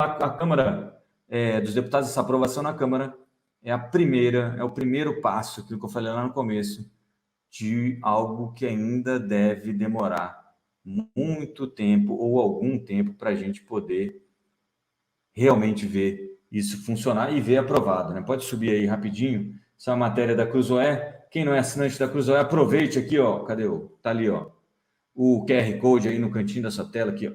a Câmara dos Deputados, essa aprovação na Câmara é o primeiro passo, aquilo que eu falei lá no começo, de algo que ainda deve demorar muito tempo ou algum tempo para a gente poder realmente ver isso funcionar e ver aprovado, né? Pode subir aí rapidinho, essa é uma matéria da Cruzoé. Quem não é assinante da Cruzoé, aproveite aqui, ó. Cadê o? Tá ali, ó. O QR Code aí no cantinho da sua tela aqui, ó.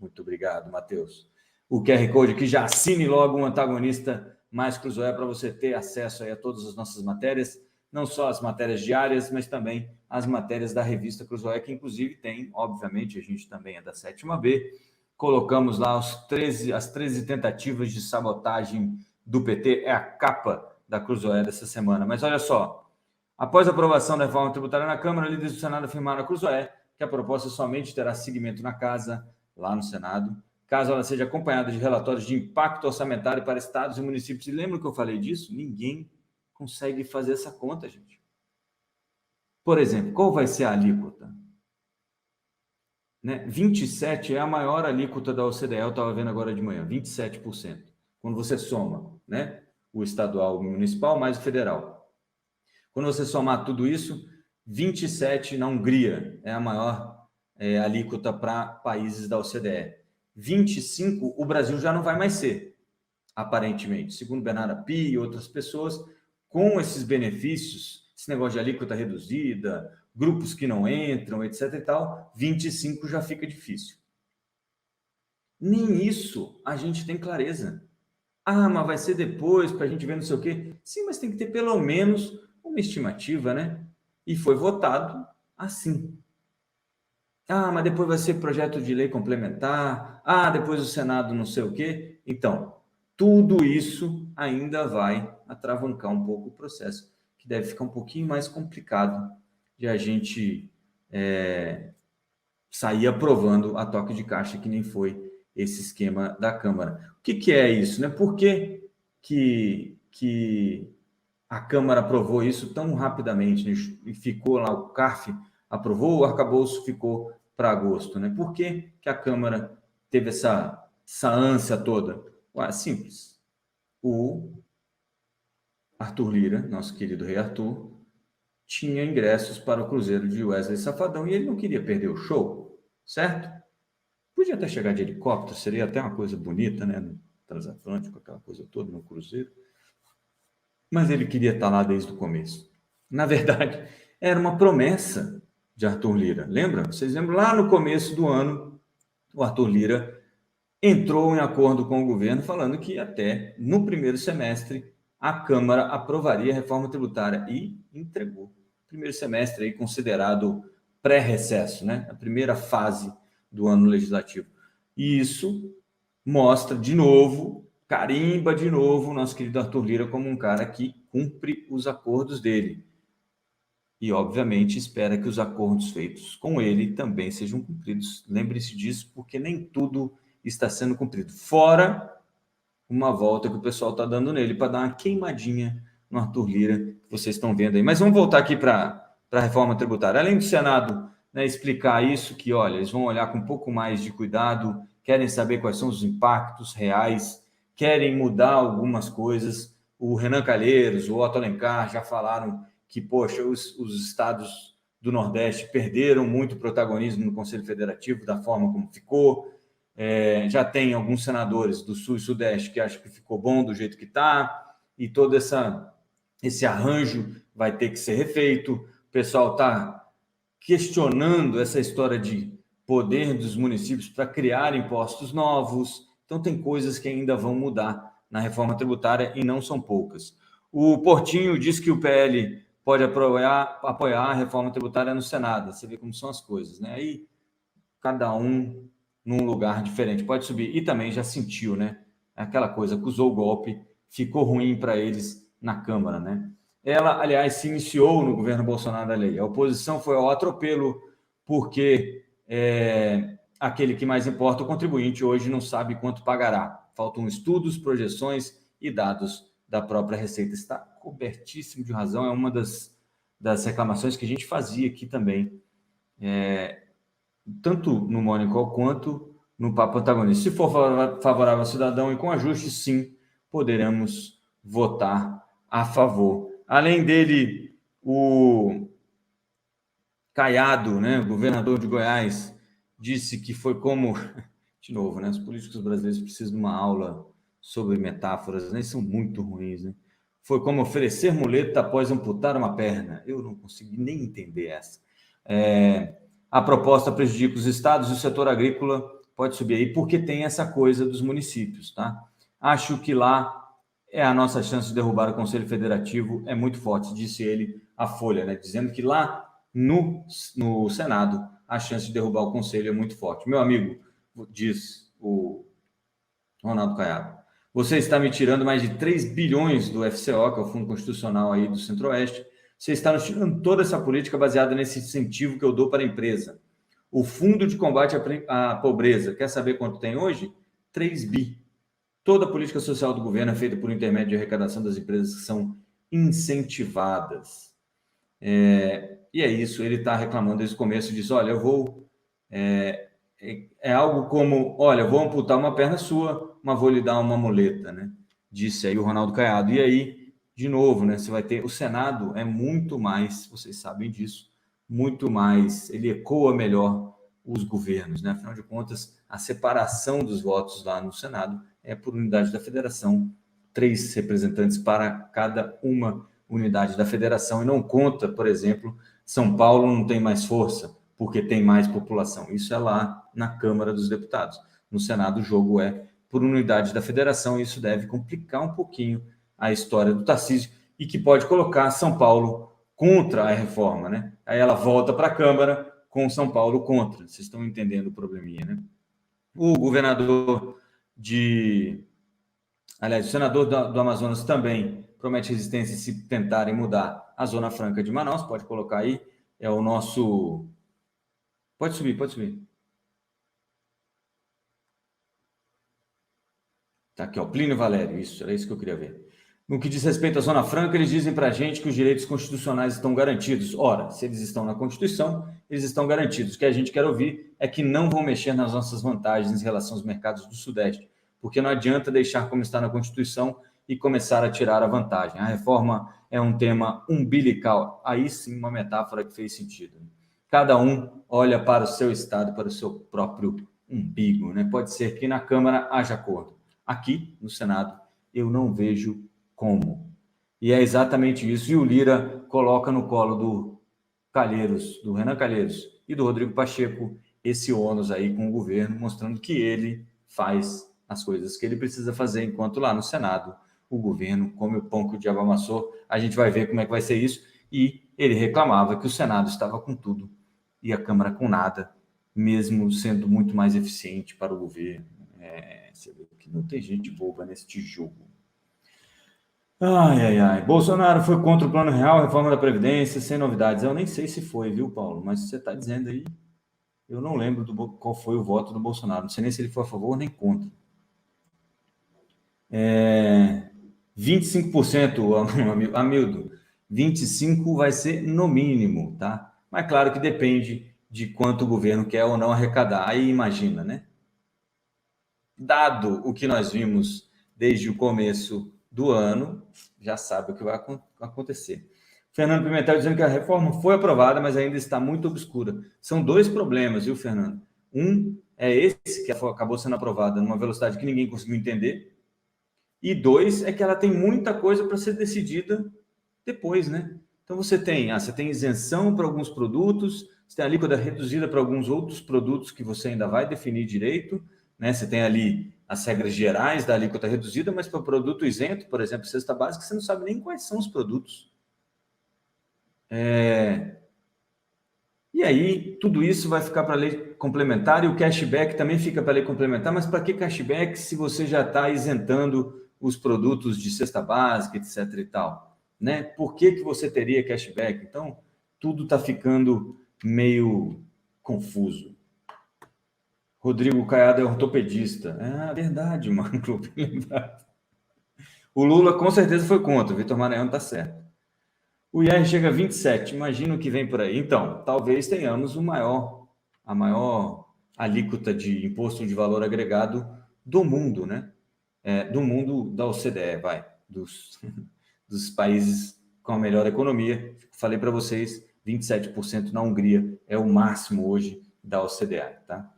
Muito obrigado, Matheus. O QR Code aqui, já assine logo um antagonista mais Cruzoé para você ter acesso aí a todas as nossas matérias, não só as matérias diárias, mas também as matérias da revista Cruzoé, que inclusive tem, obviamente, a gente também é da 7ª B. Colocamos lá as 13 tentativas de sabotagem do PT, é a capa da Cruzoé dessa semana. Mas olha só, após a aprovação da reforma tributária na Câmara, líderes do Senado afirmaram a Cruzoé que a proposta somente terá seguimento na Casa, lá no Senado, caso ela seja acompanhada de relatórios de impacto orçamentário para estados e municípios. E lembra que eu falei disso? Ninguém consegue fazer essa conta, gente. Por exemplo, qual vai ser a alíquota? 27 é a maior alíquota da OCDE, eu estava vendo agora de manhã, 27%. Quando você soma, o estadual, o municipal, mais o federal. Quando você somar tudo isso, 27 na Hungria é a maior alíquota para países da OCDE. 25, o Brasil já não vai mais ser, aparentemente. Segundo Bernardo Api e outras pessoas, com esses benefícios, esse negócio de alíquota reduzida, grupos que não entram, etc. e tal, 25 já fica difícil. Nem isso a gente tem clareza. Ah, mas vai ser depois, para a gente ver não sei o quê. Sim, mas tem que ter pelo menos uma estimativa, né? E foi votado assim. Ah, mas depois vai ser projeto de lei complementar. Ah, depois o Senado não sei o quê. Então, tudo isso ainda vai atravancar um pouco o processo, que deve ficar um pouquinho mais complicado de a gente sair aprovando a toque de caixa, que nem foi esse esquema da Câmara. O que é isso, né? Por que a Câmara aprovou isso tão rapidamente, né? E ficou lá, o CARF aprovou, o arcabouço ficou para agosto, né? Por que a Câmara teve essa ânsia toda? Ué, simples. O Arthur Lira, nosso querido rei Arthur, tinha ingressos para o Cruzeiro de Wesley Safadão e ele não queria perder o show, certo? Podia até chegar de helicóptero, seria até uma coisa bonita, né? No transatlântico, aquela coisa toda, no Cruzeiro. Mas ele queria estar lá desde o começo. Na verdade, era uma promessa de Arthur Lira. Lembra? Vocês lembram? Lá no começo do ano, o Arthur Lira entrou em acordo com o governo falando que até no primeiro semestre a Câmara aprovaria a reforma tributária e entregou. Primeiro semestre aí considerado pré-recesso, né? A primeira fase do ano legislativo. E isso mostra de novo, carimba de novo o nosso querido Arthur Lira como um cara que cumpre os acordos dele. E, obviamente, espera que os acordos feitos com ele também sejam cumpridos. Lembre-se disso, porque nem tudo está sendo cumprido. Fora uma volta que o pessoal está dando nele para dar uma queimadinha no Arthur Lira, que vocês estão vendo aí. Mas vamos voltar aqui para a reforma tributária. Além do Senado explicar isso, que, olha, eles vão olhar com um pouco mais de cuidado, querem saber quais são os impactos reais, querem mudar algumas coisas. O Renan Calheiros, o Otto Alencar já falaram que, poxa, os estados do Nordeste perderam muito protagonismo no Conselho Federativo, da forma como ficou. Já tem alguns senadores do Sul e Sudeste que acham que ficou bom do jeito que está, e todo esse arranjo vai ter que ser refeito. O pessoal está questionando essa história de poder dos municípios para criar impostos novos. Então, tem coisas que ainda vão mudar na reforma tributária e não são poucas. O Portinho diz que o PL pode apoiar a reforma tributária no Senado. Você vê como são as coisas, né? Aí, cada um num lugar diferente. Pode subir. E também já sentiu, né? Aquela coisa, acusou o golpe, ficou ruim para eles na Câmara, né? Ela, aliás, se iniciou no governo Bolsonaro da lei. A oposição foi ao atropelo porque aquele que mais importa, o contribuinte, hoje não sabe quanto pagará. Faltam estudos, projeções e dados da própria Receita. Está cobertíssimo de razão. É uma das reclamações que a gente fazia aqui também. Tanto no Morning Call quanto no papo antagonista. Se for favorável ao cidadão e com ajuste, sim, poderemos votar a favor. Além dele, o Caiado, né, o governador de Goiás, disse que foi como... De novo, né, os políticos brasileiros precisam de uma aula sobre metáforas, né, são muito ruins, né? Foi como oferecer muleta após amputar uma perna. Eu não consegui nem entender essa. A proposta prejudica os estados e o setor agrícola pode subir aí, porque tem essa coisa dos municípios, tá? Acho que lá é a nossa chance de derrubar o Conselho Federativo, é muito forte, disse ele, a Folha, né? Dizendo que lá no Senado a chance de derrubar o Conselho é muito forte. Meu amigo, diz o Ronaldo Caiado, você está me tirando mais de 3 bilhões do FCO, que é o Fundo Constitucional aí do Centro-Oeste. Você está nos tirando toda essa política baseada nesse incentivo que eu dou para a empresa. O Fundo de Combate à Pobreza, quer saber quanto tem hoje? 3 bi. Toda a política social do governo é feita por intermédio de arrecadação das empresas que são incentivadas. E é isso, ele está reclamando desde o começo, diz, olha, eu vou... É algo como, olha, vou amputar uma perna sua, mas vou lhe dar uma muleta, né? Disse aí o Ronaldo Caiado. E aí, de novo, né? Você vai ter... O Senado é muito mais, vocês sabem disso, muito mais... Ele ecoa melhor os governos, né? Afinal de contas, a separação dos votos lá no Senado é por unidade da federação, 3 representantes para cada uma unidade da federação, e não conta, por exemplo, São Paulo não tem mais força, porque tem mais população. Isso é lá na Câmara dos Deputados. No Senado, o jogo é por unidade da federação, e isso deve complicar um pouquinho a história do Tarcísio, e que pode colocar São Paulo contra a reforma, né? Aí ela volta para a Câmara com São Paulo contra. Vocês estão entendendo o probleminha, né? O governador Aliás, o senador do Amazonas também promete resistência se tentarem mudar a Zona Franca de Manaus. Pode colocar aí. É o nosso... Pode subir, pode subir. Tá aqui, ó, Plínio Valério. Isso, era isso que eu queria ver. No que diz respeito à Zona Franca, eles dizem para a gente que os direitos constitucionais estão garantidos. Ora, se eles estão na Constituição, eles estão garantidos. O que a gente quer ouvir é que não vão mexer nas nossas vantagens em relação aos mercados do Sudeste, porque não adianta deixar como está na Constituição e começar a tirar a vantagem. A reforma é um tema umbilical. Aí sim, uma metáfora que fez sentido. Cada um olha para o seu estado, para o seu próprio umbigo, né? Pode ser que na Câmara haja acordo. Aqui, no Senado, eu não vejo como. E é exatamente isso. E o Lira coloca no colo do Calheiros, do Renan Calheiros e do Rodrigo Pacheco, esse ônus aí com o governo, mostrando que ele faz as coisas que ele precisa fazer, enquanto lá no Senado o governo come o pão que o diabo amassou. A gente vai ver como é que vai ser isso. E ele reclamava que o Senado estava com tudo e a Câmara com nada, mesmo sendo muito mais eficiente para o governo. Você vê que não tem gente boba neste jogo. Ai. Bolsonaro foi contra o Plano Real, reforma da Previdência, sem novidades. Eu nem sei se foi, viu, Paulo? Mas você está dizendo aí, eu não lembro qual foi o voto do Bolsonaro. Não sei nem se ele foi a favor nem contra. 25%, Hamildo. 25% vai ser no mínimo, tá? Mas claro que depende de quanto o governo quer ou não arrecadar. Aí imagina, né? Dado o que nós vimos desde o começo do ano, já sabe o que vai acontecer. Fernando Pimentel dizendo que a reforma foi aprovada, mas ainda está muito obscura. São 2 problemas, viu, Fernando? Um é esse, que acabou sendo aprovada numa velocidade que ninguém conseguiu entender. E 2 é que ela tem muita coisa para ser decidida depois, né? Então você tem isenção para alguns produtos, você tem alíquota reduzida para alguns outros produtos que você ainda vai definir direito, né? Você tem ali as regras gerais da alíquota reduzida, mas para o produto isento, por exemplo, cesta básica, você não sabe nem quais são os produtos. E aí, tudo isso vai ficar para a lei complementar, e o cashback também fica para a lei complementar, mas para que cashback se você já está isentando os produtos de cesta básica, etc. e tal? Né? Por que você teria cashback? Então, tudo está ficando meio confuso. Rodrigo Caiado é ortopedista. Verdade, mano. O Lula com certeza foi contra, o Vitor Maranhão está certo. O IR chega a 27, imagina o que vem por aí. Então, talvez tenhamos a maior alíquota de imposto de valor agregado do mundo, né? Do mundo da OCDE, dos países com a melhor economia. Falei para vocês, 27% na Hungria é o máximo hoje da OCDE, tá?